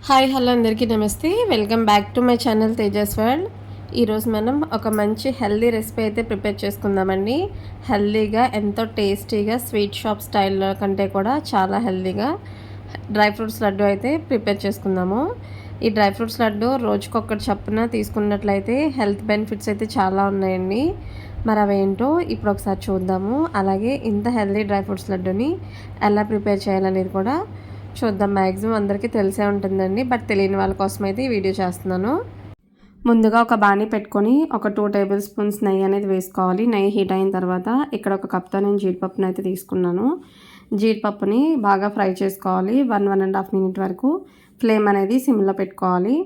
Hi hello అందరికీ నమస్తే. Welcome back to my channel Tejas world. ఈరోజు మనం ఒక మంచి హెల్దీ రెసిపీ అయితే ప్రిపేర్ చేసుకుందామండి. హెల్దీగా ఎంతో టేస్టీగా స్వీట్ షాప్ స్టైల్లో కంటే కూడా చాలా హెల్దీగా డ్రై ఫ్రూట్స్ లడ్డు అయితే ప్రిపేర్ చేసుకుందాము. ఈ డ్రై ఫ్రూట్స్ లడ్డు రోజుకొకటి చప్పున తీసుకున్నట్లయితే హెల్త్ బెనిఫిట్స్ అయితే చాలా ఉన్నాయండి. మరి అవేంటో ఇప్పుడు ఒకసారి చూద్దాము. అలాగే ఇంత హెల్దీ డ్రై ఫ్రూట్స్ లడ్డుని ఎలా ప్రిపేర్ చేయాలనేది కూడా చూద్దాం. మ్యాక్సిమం అందరికీ తెలిసే ఉంటుందండి, బట్ తెలియని వాళ్ళ కోసం అయితే ఈ వీడియో చేస్తున్నాను. ముందుగా ఒక బాణీ పెట్టుకొని ఒక 2 టేబుల్ స్పూన్స్ నెయ్యి అనేది వేసుకోవాలి. నెయ్యి హీట్ అయిన తర్వాత ఇక్కడ ఒక కప్తో నేను జీడిపప్పును అయితే తీసుకున్నాను. జీడిపప్పుని బాగా ఫ్రై చేసుకోవాలి. 1-1.5 మినిట్ వరకు ఫ్లేమ్ అనేది సిమ్లో పెట్టుకోవాలి.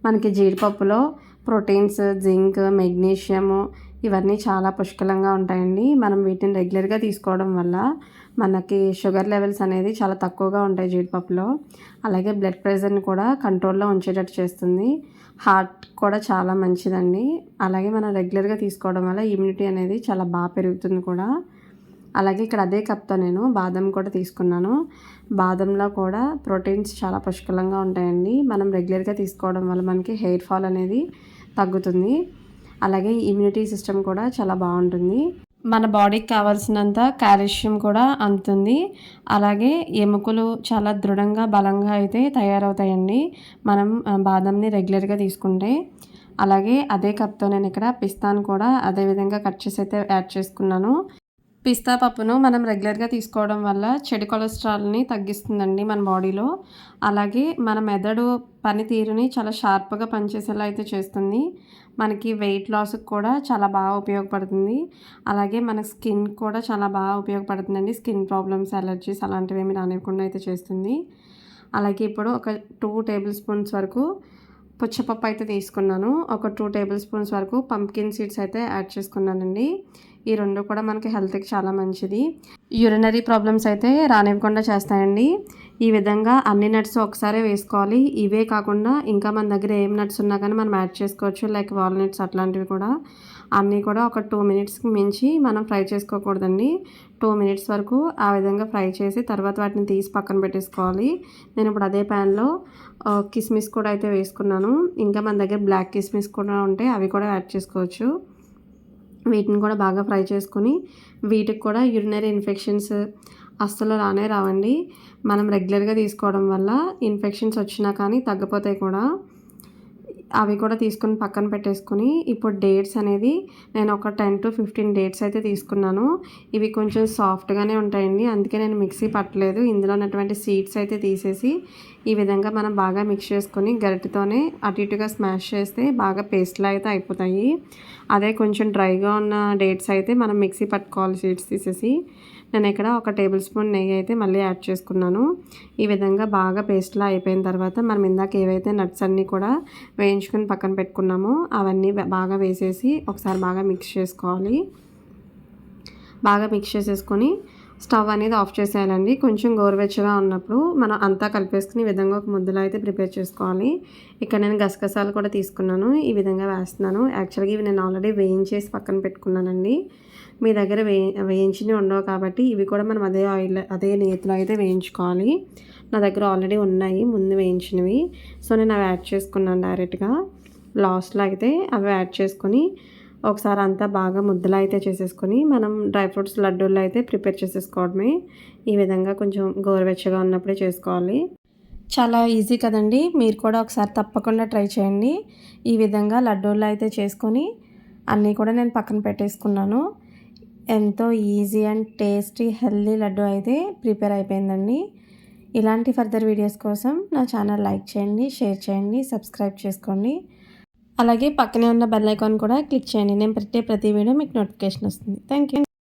మనకి జీడిపప్పులో ప్రోటీన్స్, జింక్, మెగ్నీషియము ఇవన్నీ చాలా పుష్కలంగా ఉంటాయండి. మనం వీటిని రెగ్యులర్గా తీసుకోవడం వల్ల మనకి షుగర్ లెవెల్స్ అనేది చాలా తక్కువగా ఉంటాయి జీడిపప్పులో. అలాగే బ్లడ్ ప్రెషర్ని కూడా కంట్రోల్లో ఉంచేటట్టు చేస్తుంది. హార్ట్ కూడా చాలా మంచిదండి. అలాగే మనం రెగ్యులర్గా తీసుకోవడం వల్ల ఇమ్యూనిటీ అనేది చాలా బాగా పెరుగుతుంది కూడా. అలాగే ఇక్కడ అదే కప్తో నేను బాదం కూడా తీసుకున్నాను. బాదంలో కూడా ప్రోటీన్స్ చాలా పుష్కలంగా ఉంటాయండి. మనం రెగ్యులర్గా తీసుకోవడం వల్ల మనకి హెయిర్ ఫాల్ అనేది తగ్గుతుంది. అలాగే ఇమ్యూనిటీ సిస్టమ్ కూడా చాలా బాగుంటుంది. మన బాడీకి కావాల్సినంత కాల్షియం కూడా అందుతుంది. అలాగే ఎముకలు చాలా దృఢంగా బలంగా అయితే తయారవుతాయండి మనం బాదంని రెగ్యులర్గా తీసుకుంటే. అలాగే అదే కప్తో నేను ఇక్కడ పిస్తాను కూడా అదే విధంగా కట్ చేసి అయితే యాడ్ చేసుకున్నాను. పిస్తా పప్పును మనం రెగ్యులర్గా తీసుకోవడం వల్ల చెడు కొలెస్ట్రాల్ని తగ్గిస్తుందండి మన బాడీలో. అలాగే మన మెదడు పనితీరుని చాలా షార్ప్గా పనిచేసేలా అయితే చేస్తుంది. మనకి వెయిట్ లాస్కి కూడా చాలా బాగా ఉపయోగపడుతుంది. అలాగే మన స్కిన్ కూడా చాలా బాగా ఉపయోగపడుతుందండి. స్కిన్ ప్రాబ్లమ్స్, అలర్జీస్ అలాంటివి ఏమి రానివ్వకుండా అయితే చేస్తుంది. అలాగే ఇప్పుడు ఒక 2 టేబుల్ స్పూన్స్ వరకు పుచ్చపప్పు అయితే తీసుకున్నాను. ఒక 2 టేబుల్ స్పూన్స్ వరకు పంప్కిన్ సీడ్స్ అయితే యాడ్ చేసుకున్నానండి. ఈ రెండు కూడా మనకి హెల్త్కి చాలా మంచిది. యూరినరీ ప్రాబ్లమ్స్ అయితే రానివ్వకుండా చేస్తాయండి. ఈ విధంగా అన్ని నట్స్ ఒకసారి వేసుకోవాలి. ఇవే కాకుండా ఇంకా మన దగ్గర ఏం నట్స్ ఉన్నా కానీ మనం యాడ్ చేసుకోవచ్చు. లైక్ వాల్నట్స్ అట్లాంటివి కూడా. అన్నీ కూడా ఒక 2 మినిట్స్కి మించి మనం ఫ్రై చేసుకోకూడదండి. 2 మినిట్స్ వరకు ఆ విధంగా ఫ్రై చేసి తర్వాత వాటిని తీసి పక్కన పెట్టేసుకోవాలి. నేను ఇప్పుడు అదే ప్యాన్లో కిస్మిస్ కూడా అయితే వేసుకున్నాను. ఇంకా మన దగ్గర బ్లాక్ కిస్మిస్ కూడా ఉంటే అవి కూడా యాడ్ చేసుకోవచ్చు. వీటిని కూడా బాగా ఫ్రై చేసుకొని వీటికి కూడా యూరినరీ ఇన్ఫెక్షన్స్ అస్సలు రావండి. మనం రెగ్యులర్గా తీసుకోవడం వల్ల ఇన్ఫెక్షన్స్ వచ్చినా కానీ తగ్గిపోతాయి కూడా. అవి కూడా తీసుకొని పక్కన పెట్టేసుకొని ఇప్పుడు డేట్స్ అనేది నేను ఒక 10 to 15 డేట్స్ అయితే తీసుకున్నాను. ఇవి కొంచెం సాఫ్ట్గానే ఉంటాయండి, అందుకే నేను మిక్సీ పట్టలేదు. ఇందులో ఉన్నటువంటి సీడ్స్ అయితే తీసేసి ఈ విధంగా మనం బాగా మిక్స్ చేసుకొని గరిటెతోనే అటు ఇటుగా స్మాష్ చేస్తే బాగా పేస్ట్లా అయితే అయిపోతాయి. అదే కొంచెం డ్రైగా ఉన్న డేట్స్ అయితే మనం మిక్సీ పట్టుకోవాలి సీడ్స్ తీసేసి. నేను ఇక్కడ ఒక టేబుల్ స్పూన్ నెయ్యి అయితే మళ్ళీ యాడ్ చేసుకున్నాను. ఈ విధంగా బాగా పేస్ట్లా అయిపోయిన తర్వాత మనం ఇందాక ఏవైతే నట్స్ అన్నీ కూడా వేయించుకొని పక్కన పెట్టుకున్నామో అవన్నీ బాగా వేసేసి ఒకసారి బాగా మిక్స్ చేసుకోవాలి. బాగా మిక్స్ చేసేసుకొని స్టవ్ అనేది ఆఫ్ చేసేయాలండి. కొంచెం గోరువెచ్చగా ఉన్నప్పుడు మనం అంతా కలిపేసుకుని ఈ విధంగా ఒక ముద్దలో అయితే ప్రిపేర్ చేసుకోవాలి. ఇక్కడ నేను గసగసాలు కూడా తీసుకున్నాను. ఈ విధంగా వేస్తున్నాను. యాక్చువల్గా ఇవి నేను ఆల్రెడీ వేయించేసి పక్కన పెట్టుకున్నానండి. మీ దగ్గర వేయించినవి ఉండవు కాబట్టి ఇవి కూడా మనం అదే నేతిలో అయితే వేయించుకోవాలి. నా దగ్గర ఆల్రెడీ ఉన్నాయి ముందు వేయించినవి, సో నేను అవి యాడ్ చేసుకున్నాను డైరెక్ట్గా. లాస్ట్లో అయితే అవి యాడ్ చేసుకొని ఒకసారి అంతా బాగా ముద్దలు అయితే చేసేసుకొని మనం డ్రై ఫ్రూట్స్ లడ్డూల్లో అయితే ప్రిపేర్ చేసేసుకోవడమే. ఈ విధంగా కొంచెం గోరువెచ్చగా ఉన్నప్పుడే చేసుకోవాలి. చాలా ఈజీ కదండి, మీరు కూడా ఒకసారి తప్పకుండా ట్రై చేయండి. ఈ విధంగా లడ్డూల్లో అయితే చేసుకొని అన్నీ కూడా నేను పక్కన పెట్టేసుకున్నాను. ఎంతో easy and tasty healthy laddu అయితే ప్రిపేర్ అయిపోయిందండి. ఇలాంటి ఫర్దర్ వీడియోస్ కోసం నా ఛానల్ లైక్ చేయండి, షేర్ చేయండి, సబ్స్క్రైబ్ చేసుకోండి. అలాగే పక్కనే ఉన్న బెల్ ఐకాన్ కూడా క్లిక్ చేయండి. నేను పెట్టే ప్రతి వీడియో మీకు నోటిఫికేషన్ వస్తుంది. Thank you.